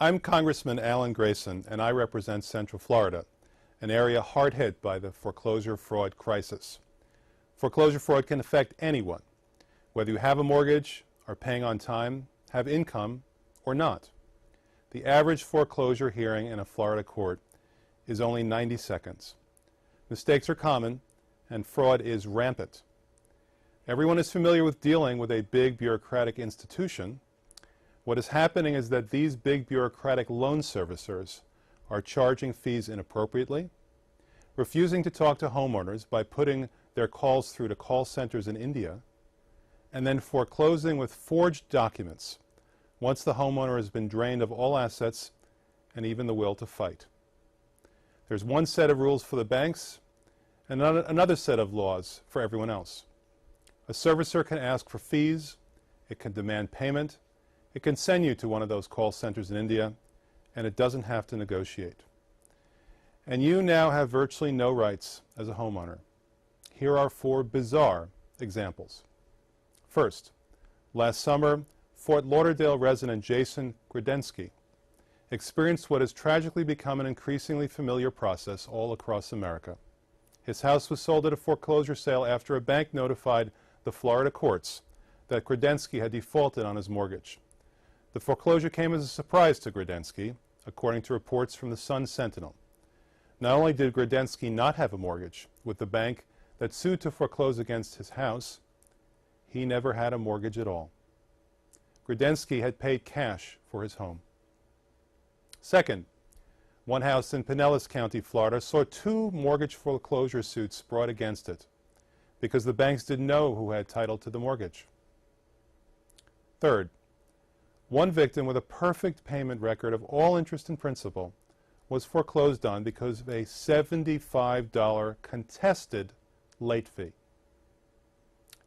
I'm Congressman Alan Grayson, and I represent Central Florida, an area hard hit by the foreclosure fraud crisis. Foreclosure fraud can affect anyone, whether you have a mortgage, are paying on time, have income, or not. The average foreclosure hearing in a Florida court is only 90 seconds. Mistakes are common, and fraud is rampant. Everyone is familiar with dealing with a big bureaucratic institution. What is happening is that these big bureaucratic loan servicers are charging fees inappropriately, refusing to talk to homeowners by putting their calls through to call centers in India, and then foreclosing with forged documents once the homeowner has been drained of all assets and even the will to fight. There's one set of rules for the banks and another set of laws for everyone else. A servicer can ask for fees, it can demand payment, it can send you to one of those call centers in India, and it doesn't have to negotiate. And you now have virtually no rights as a homeowner. Here are 4 bizarre examples. First, last summer, Fort Lauderdale resident Jason Grayson experienced what has tragically become an increasingly familiar process all across America. His house was sold at a foreclosure sale after a bank notified the Florida courts that Grayson had defaulted on his mortgage. The foreclosure came as a surprise to Grayson, according to reports from the Sun-Sentinel. Not only did Grayson not have a mortgage with the bank that sued to foreclose against his house, he never had a mortgage at all. Grayson had paid cash for his home. Second, one house in Pinellas County, Florida, saw 2 mortgage foreclosure suits brought against it because the banks didn't know who had title to the mortgage. Third, one victim with a perfect payment record of all interest and principal was foreclosed on because of a $75 contested late fee.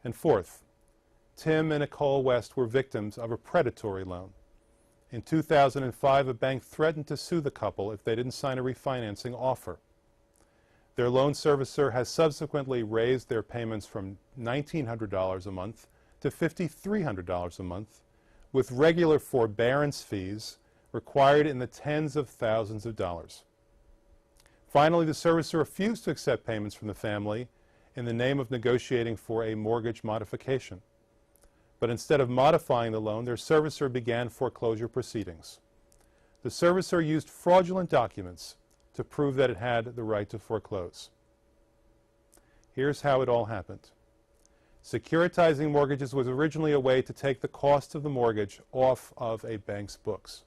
And fourth, Tim and Nicole West were victims of a predatory loan. In 2005, a bank threatened to sue the couple if they didn't sign a refinancing offer. Their loan servicer has subsequently raised their payments from $1,900 a month to $5,300 a month, with regular forbearance fees required in the tens of thousands of dollars. Finally, the servicer refused to accept payments from the family in the name of negotiating for a mortgage modification. But instead of modifying the loan, their servicer began foreclosure proceedings. The servicer used fraudulent documents to prove that it had the right to foreclose. Here's how it all happened. Securitizing mortgages was originally a way to take the cost of the mortgage off of a bank's books.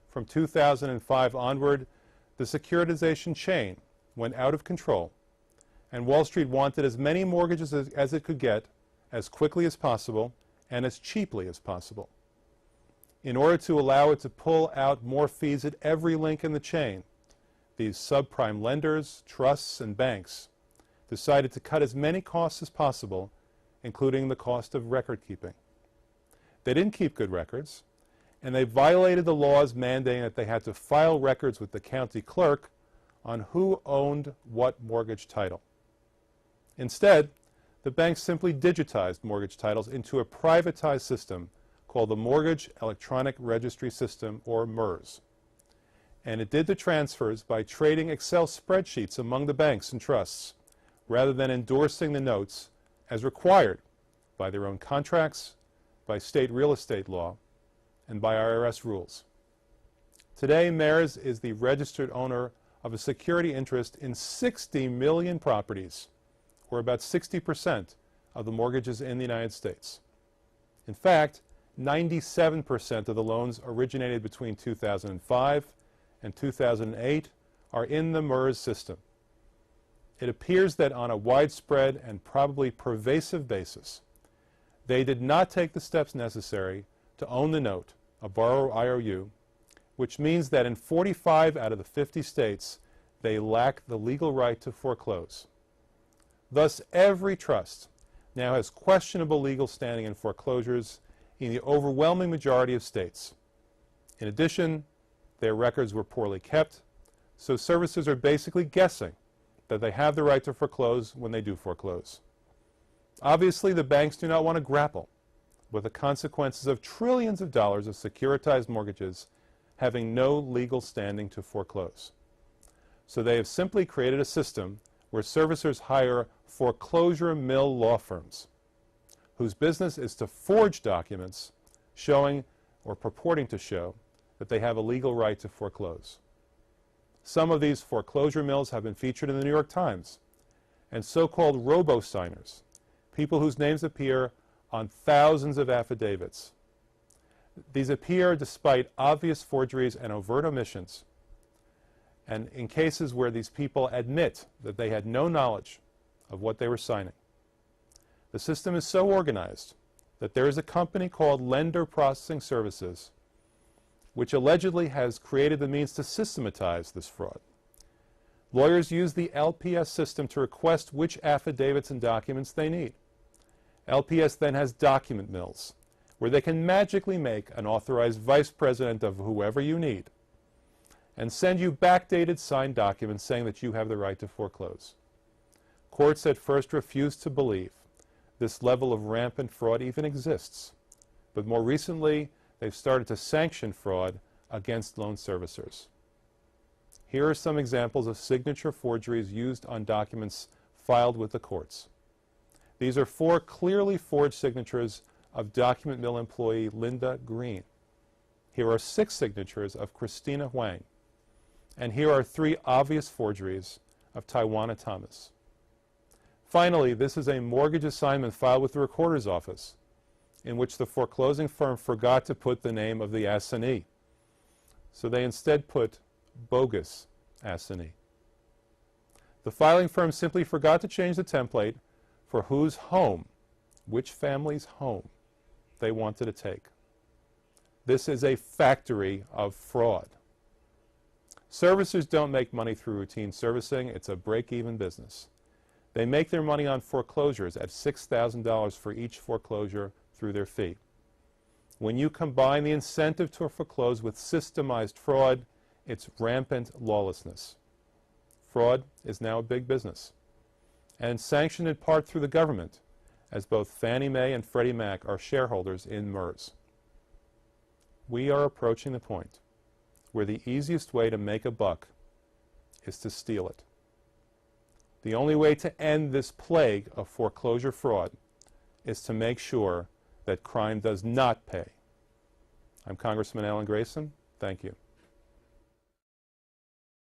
From 2005 onward, the securitization chain went out of control, and Wall Street wanted as many mortgages as it could get as quickly as possible and as cheaply as possible. In order to allow it to pull out more fees at every link in the chain, these subprime lenders, trusts, and banks decided to cut as many costs as possible, including the cost of record keeping. They didn't keep good records, and they violated the laws mandating that they had to file records with the county clerk on who owned what mortgage title. Instead, the banks simply digitized mortgage titles into a privatized system called the Mortgage Electronic Registry System, or MERS. And it did the transfers by trading Excel spreadsheets among the banks and trusts, rather than endorsing the notes as required by their own contracts, by state real estate law, and by IRS rules. Today, MERS is the registered owner of a security interest in 60 million properties, or about 60% of the mortgages in the United States. In fact, 97% of the loans originated between 2005 and 2008 are in the MERS system. It appears that on a widespread and probably pervasive basis, they did not take the steps necessary to own the note, a borrower IOU, which means that in 45 out of the 50 states, they lack the legal right to foreclose. Thus, every trust now has questionable legal standing in foreclosures in the overwhelming majority of states. In addition, their records were poorly kept, so servicers are basically guessing that they have the right to foreclose when they do foreclose. Obviously, the banks do not want to grapple with the consequences of trillions of dollars of securitized mortgages having no legal standing to foreclose. So they have simply created a system where servicers hire foreclosure mill law firms whose business is to forge documents showing or purporting to show that they have a legal right to foreclose. Some of these foreclosure mills have been featured in the New York Times, and so-called robo-signers, people whose names appear on thousands of affidavits. These appear despite obvious forgeries and overt omissions, and in cases where these people admit that they had no knowledge of what they were signing. The system is so organized that there is a company called Lender Processing Services which allegedly has created the means to systematize this fraud. Lawyers use the LPS system to request which affidavits and documents they need. LPS then has document mills where they can magically make an authorized vice president of whoever you need and send you backdated signed documents saying that you have the right to foreclose. Courts at first refused to believe this level of rampant fraud even exists, but more recently they've started to sanction fraud against loan servicers. Here are some examples of signature forgeries used on documents filed with the courts. These are 4 clearly forged signatures of document mill employee Linda Green. Here are 6 signatures of Christina Huang. And here are 3 obvious forgeries of Taiwana Thomas. Finally, this is a mortgage assignment filed with the recorder's office in which the foreclosing firm forgot to put the name of the assignee. So they instead put bogus assignee. The filing firm simply forgot to change the template for whose home, which family's home, they wanted to take. This is a factory of fraud. Servicers don't make money through routine servicing. It's a break-even business. They make their money on foreclosures at $6,000 for each foreclosure through their fee. When you combine the incentive to foreclose with systemized fraud, it's rampant lawlessness. Fraud is now a big business, and sanctioned in part through the government, as both Fannie Mae and Freddie Mac are shareholders in MERS. We are approaching the point where the easiest way to make a buck is to steal it. The only way to end this plague of foreclosure fraud is to make sure that crime does not pay. I'm Congressman Alan Grayson. Thank you.